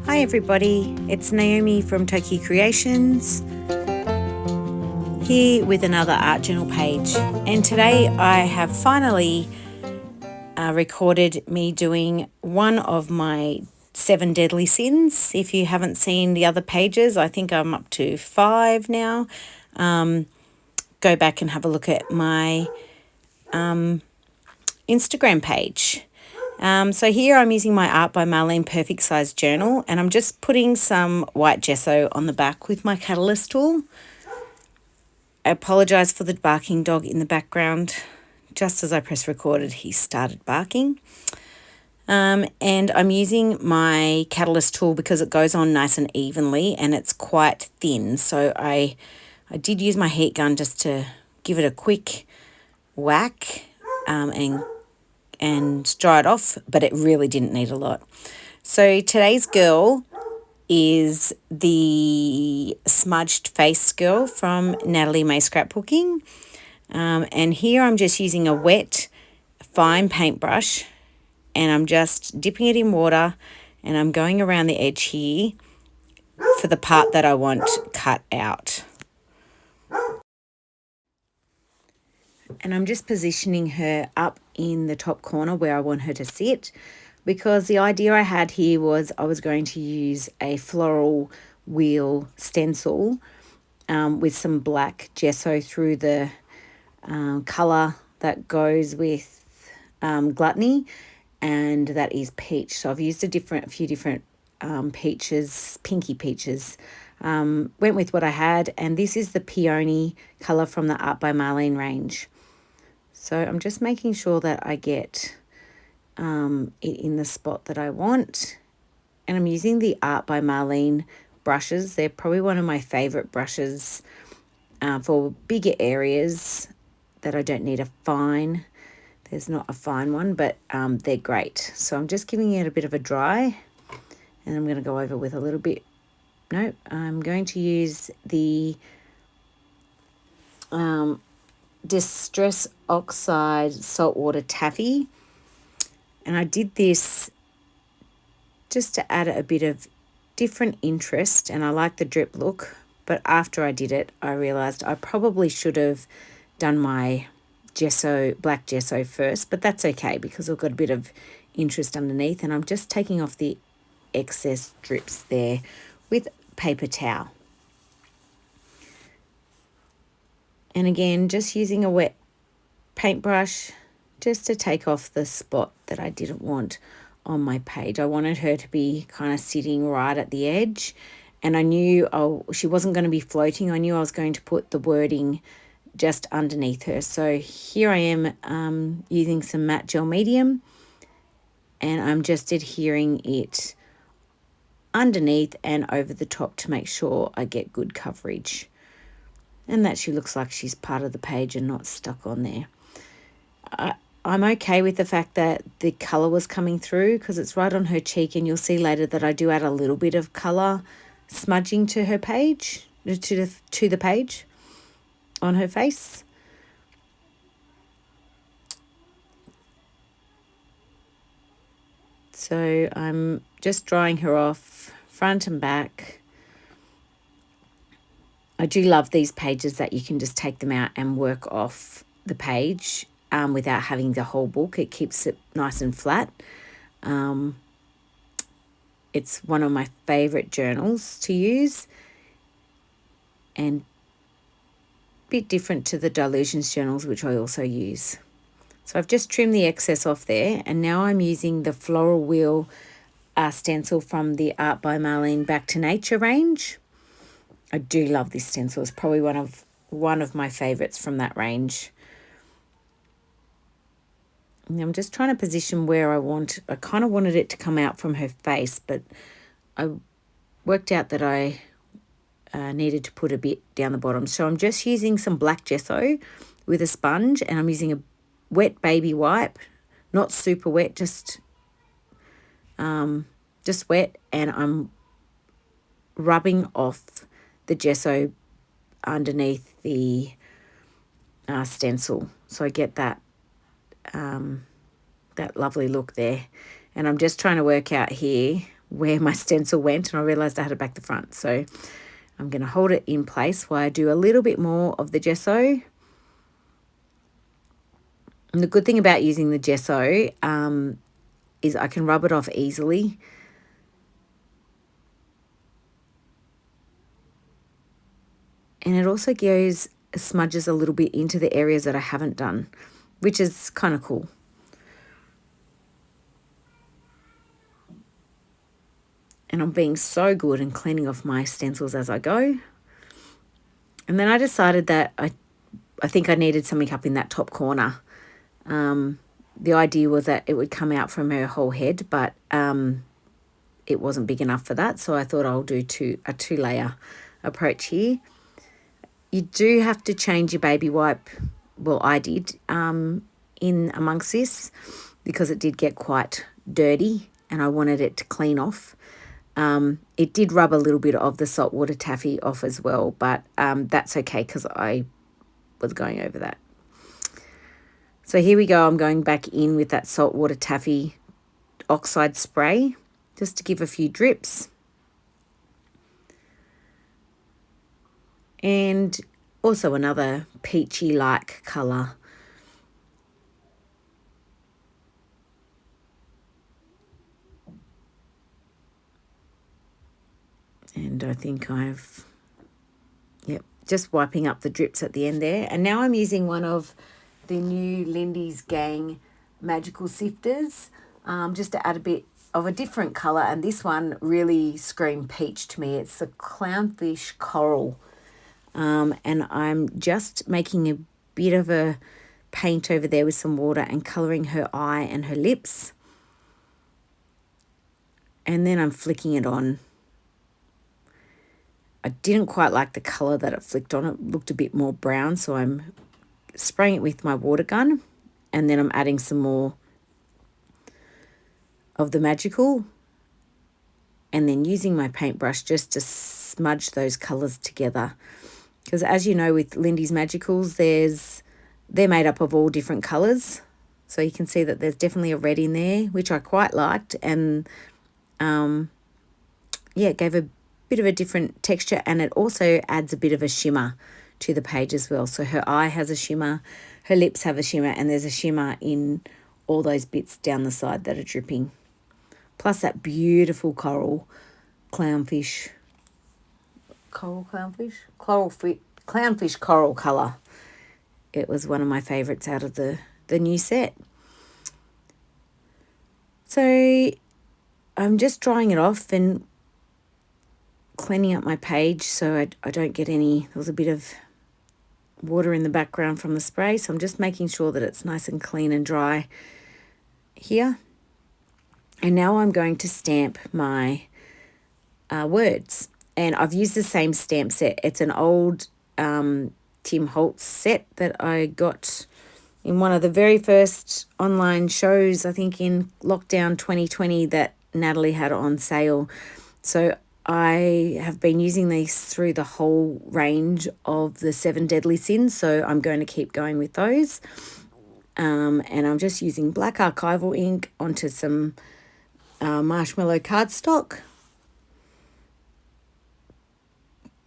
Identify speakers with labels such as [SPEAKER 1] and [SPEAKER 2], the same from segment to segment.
[SPEAKER 1] Hi everybody, it's Naomi from Toki Creations here with another art journal page, and today I have finally recorded me doing one of my 7 deadly sins. If you haven't seen the other pages, I think I'm up to 5 now. Go back and have a look at my Instagram page. So here I'm using my Art by Marlene Perfect Size Journal, and I'm just putting some white gesso on the back with my catalyst tool. I apologise for the barking dog in the background. Just as I press recorded, he started barking. And I'm using my catalyst tool because it goes on nice and evenly and it's quite thin. So I did use my heat gun just to give it a quick whack and dry it off, but it really didn't need a lot. So today's girl is the smudged face girl from Natalie May Scrapbooking. And here I'm just using a wet, fine paintbrush, and I'm just dipping it in water, and I'm going around the edge here for the part that I want cut out. And I'm just positioning her up in the top corner where I want her to sit, because the idea I had here was I was going to use a floral wheel stencil with some black gesso through the colour that goes with Gluttony, and that is peach. So I've used a few different peaches, pinky peaches. Went with what I had, and this is the peony colour from the Art by Marlene range. So I'm just making sure that I get it in the spot that I want. And I'm using the Art by Marlene brushes. They're probably one of my favourite brushes for bigger areas that I don't need a fine. There's not a fine one, but they're great. So I'm just giving it a bit of a dry, and I'm going to go over with a little bit. No, I'm going to use the Distress Oxide Saltwater Taffy, and I did this just to add a bit of different interest, and I like the drip look, but after I did it I realized I probably should have done my black gesso first, but that's okay because I've got a bit of interest underneath, and I'm just taking off the excess drips there with paper towel. And again, just using a wet paintbrush just to take off the spot that I didn't want on my page. I wanted her to be kind of sitting right at the edge, and I knew she wasn't going to be floating. I knew I was going to put the wording just underneath her. So here I am using some matte gel medium, and I'm just adhering it underneath and over the top to make sure I get good coverage, and that she looks like she's part of the page and not stuck on there. I'm okay with the fact that the colour was coming through because it's right on her cheek, and you'll see later that I do add a little bit of colour smudging to her page, to the page on her face. So I'm just drying her off front and back. I do love these pages that you can just take them out and work off the page without having the whole book. It keeps it nice and flat. It's one of my favourite journals to use, and a bit different to the Dilutions journals, which I also use. So I've just trimmed the excess off there, and now I'm using the floral wheel stencil from the Art by Marlene Back to Nature range. I do love this stencil. It's probably one of my favourites from that range. And I'm just trying to position where I kind of wanted it to come out from her face, but I worked out that I needed to put a bit down the bottom. So I'm just using some black gesso with a sponge, and I'm using a wet baby wipe, not super wet, just wet, and I'm rubbing off the gesso underneath the stencil, so I get that that lovely look there. And I'm just trying to work out here where my stencil went, and I realised I had it back the front. So I'm going to hold it in place while I do a little bit more of the gesso. And the good thing about using the gesso is I can rub it off easily. And it also goes, smudges a little bit into the areas that I haven't done, which is kind of cool. And I'm being so good and cleaning off my stencils as I go. And then I decided that I think I needed something up in that top corner. The idea was that it would come out from her whole head, but it wasn't big enough for that. So I thought I'll do a two-layer approach here. You do have to change your baby wipe. Well, I did in amongst this because it did get quite dirty and I wanted it to clean off. It did rub a little bit of the saltwater taffy off as well, but that's okay because I was going over that. So here we go. I'm going back in with that saltwater taffy oxide spray just to give a few drips. And also another peachy-like colour. And I think just wiping up the drips at the end there. And now I'm using one of the new Lindys Gang magical sifters just to add a bit of a different colour. And this one really screamed peach to me. It's the clownfish coral. And I'm just making a bit of a paint over there with some water and colouring her eye and her lips. And then I'm flicking it on. I didn't quite like the colour that it flicked on. It looked a bit more brown, so I'm spraying it with my water gun, and then I'm adding some more of the magical, and then using my paintbrush just to smudge those colours together. Because as you know, with Lindys Magicals, they're made up of all different colours. So you can see that there's definitely a red in there, which I quite liked, and it gave a bit of a different texture, and it also adds a bit of a shimmer to the page as well. So her eye has a shimmer, her lips have a shimmer, and there's a shimmer in all those bits down the side that are dripping. Plus that beautiful clownfish coral colour. It was one of my favourites out of the new set. So I'm just drying it off and cleaning up my page so I don't get any. There was a bit of water in the background from the spray, so I'm just making sure that it's nice and clean and dry here. And now I'm going to stamp my words, and I've used the same stamp set. It's an old Tim Holtz set that I got in one of the very first online shows, I think in lockdown 2020, that Natalie had on sale. So I have been using these through the whole range of the 7 deadly sins, so I'm going to keep going with those. And I'm just using black archival ink onto some marshmallow cardstock.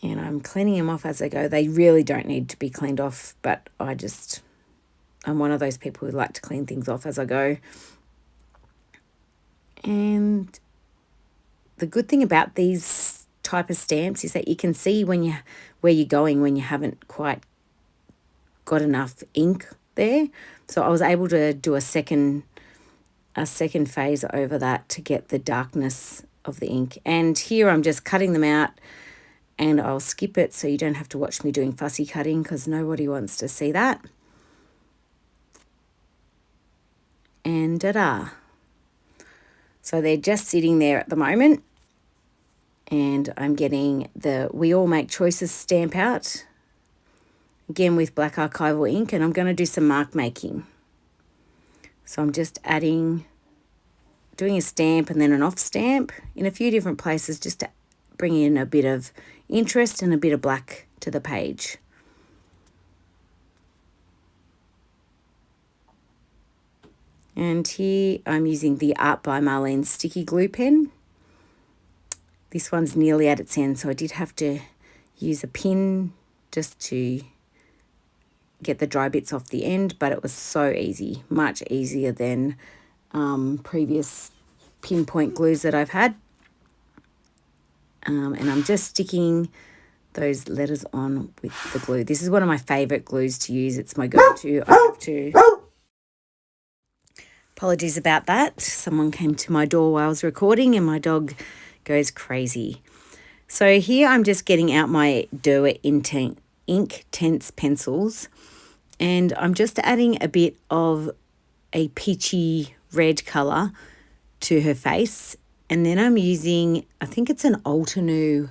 [SPEAKER 1] And I'm cleaning them off as I go. They really don't need to be cleaned off, but I'm one of those people who like to clean things off as I go. And the good thing about these type of stamps is that you can see where you're going when you haven't quite got enough ink there. So I was able to do a second phase over that to get the darkness of the ink. And here I'm just cutting them out, and I'll skip it so you don't have to watch me doing fussy cutting because nobody wants to see that. And ta-da. So they're just sitting there at the moment. And I'm getting the We All Make Choices stamp out, again with black archival ink, and I'm going to do some mark making. So I'm just doing a stamp and then an off stamp in a few different places just to bring in a bit of interest and a bit of black to the page. And here I'm using the Art by Marlene sticky glue pen. This one's nearly at its end, so I did have to use a pin just to get the dry bits off the end, but it was so easy, much easier than previous pinpoint glues that I've had. And I'm just sticking those letters on with the glue. This is one of my favourite glues to use. It's my go-to. I have to... Apologies about that. Someone came to my door while I was recording and my dog goes crazy. So here I'm just getting out my Derwent Inktense pencils, and I'm just adding a bit of a peachy red colour to her face. And then I'm using, I think it's an Altenew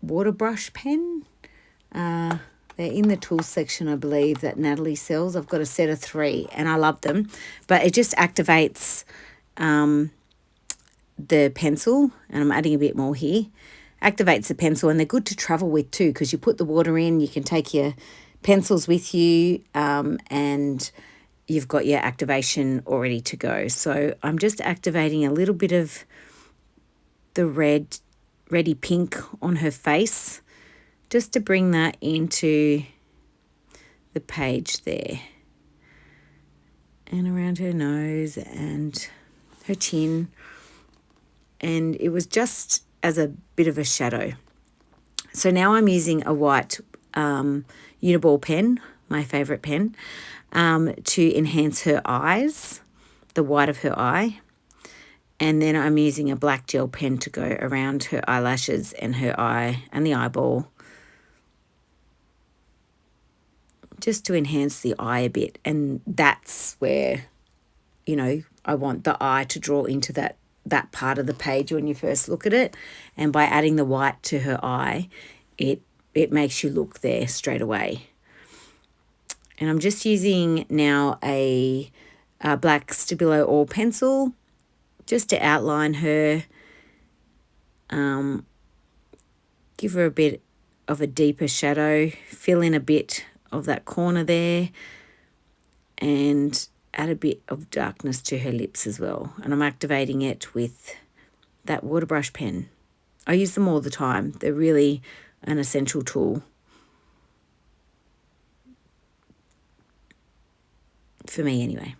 [SPEAKER 1] water brush pen. They're in the tools section, I believe, that Natalie sells. I've got a set of 3 and I love them. But it just activates the pencil, and I'm adding a bit more here. Activates the pencil, and they're good to travel with too, because you put the water in, you can take your pencils with you, and you've got your activation all ready to go. So I'm just activating a little bit of the reddy pink on her face, just to bring that into the page there, and around her nose and her chin. And it was just as a bit of a shadow. So now I'm using a white Uniball pen, my favourite pen, to enhance her eyes, the white of her eye. And then I'm using a black gel pen to go around her eyelashes and her eye and the eyeball, just to enhance the eye a bit. And that's where, you know, I want the eye to draw into that part of the page when you first look at it. And by adding the white to her eye, it makes you look there straight away. And I'm just using now a black Stabilo All pencil just to outline her, give her a bit of a deeper shadow, fill in a bit of that corner there, and add a bit of darkness to her lips as well. And I'm activating it with that water brush pen. I use them all the time. They're really an essential tool for me anyway.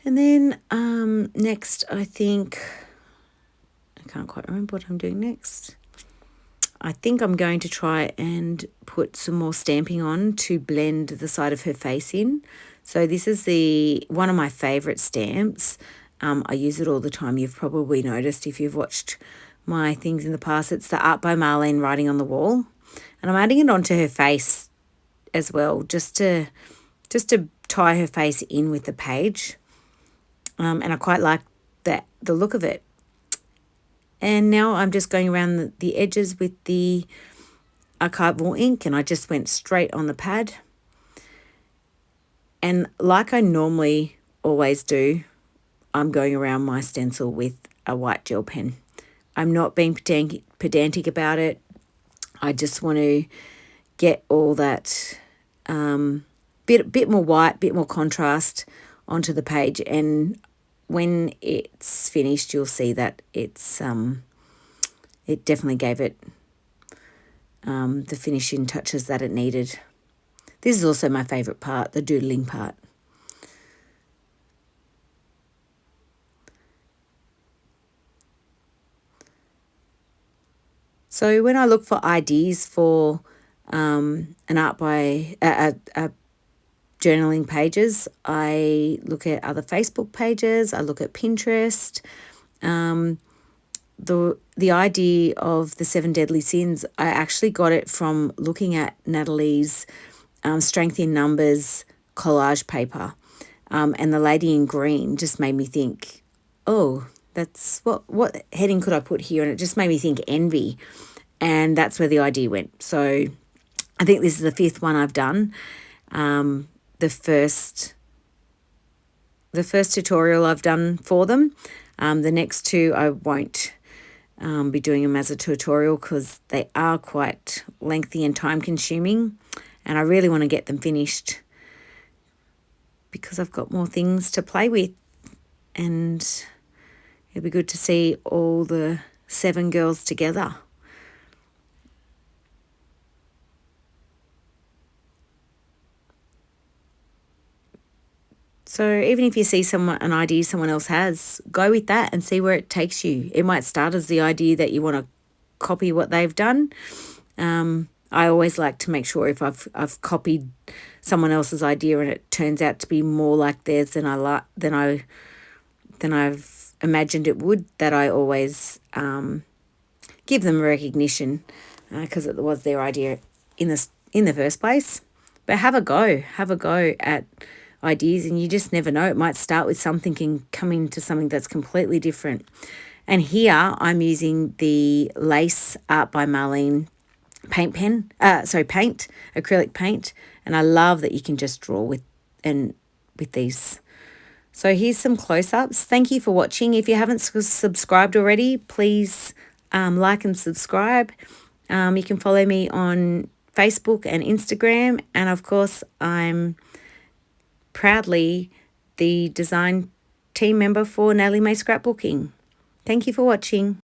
[SPEAKER 1] And then next, I can't quite remember what I'm doing next. I think I'm going to try and put some more stamping on to blend the side of her face in. So this is one of my favourite stamps. I use it all the time. You've probably noticed if you've watched my things in the past. It's the Art by Marlene Writing on the Wall. And I'm adding it onto her face as well, just to tie her face in with the page. And I quite like the look of it. And now I'm just going around the edges with the archival ink, and I just went straight on the pad. And like I normally always do, I'm going around my stencil with a white gel pen. I'm not being pedantic about it. I just want to get all that bit more white, bit more contrast onto the page. And when it's finished, you'll see that it's it definitely gave it the finishing touches that it needed. This is also my favourite part, the doodling part. So when I look for ideas for an art by journaling pages, I look at other Facebook pages, I look at Pinterest. The idea of the 7 Deadly Sins, I actually got it from looking at Natalie's Strength in Numbers collage paper. And the lady in green just made me think, oh, that's what heading could I put here? And it just made me think envy. And that's where the idea went. So I think this is the 5th one I've done. The first tutorial I've done for them. The next 2 I won't be doing them as a tutorial because they are quite lengthy and time consuming, and I really want to get them finished because I've got more things to play with, and it'll be good to see all the 7 girls together. So even if you see an idea someone else has, go with that and see where it takes you. It might start as the idea that you want to copy what they've done. I always like to make sure if I've copied someone else's idea and it turns out to be more like theirs than I've imagined it would, that I always give them recognition because it was their idea in the first place. But have a go at ideas, and you just never know. It might start with something and come into something that's completely different. And here I'm using the Lace Art by Marlene paint acrylic paint, and I love that you can just draw with these. So here's some close-ups. Thank you for watching. If you haven't subscribed already, please like and subscribe. You can follow me on Facebook and Instagram, and of course I'm proudly the design team member for Natalie May Scrapbooking. Thank you for watching.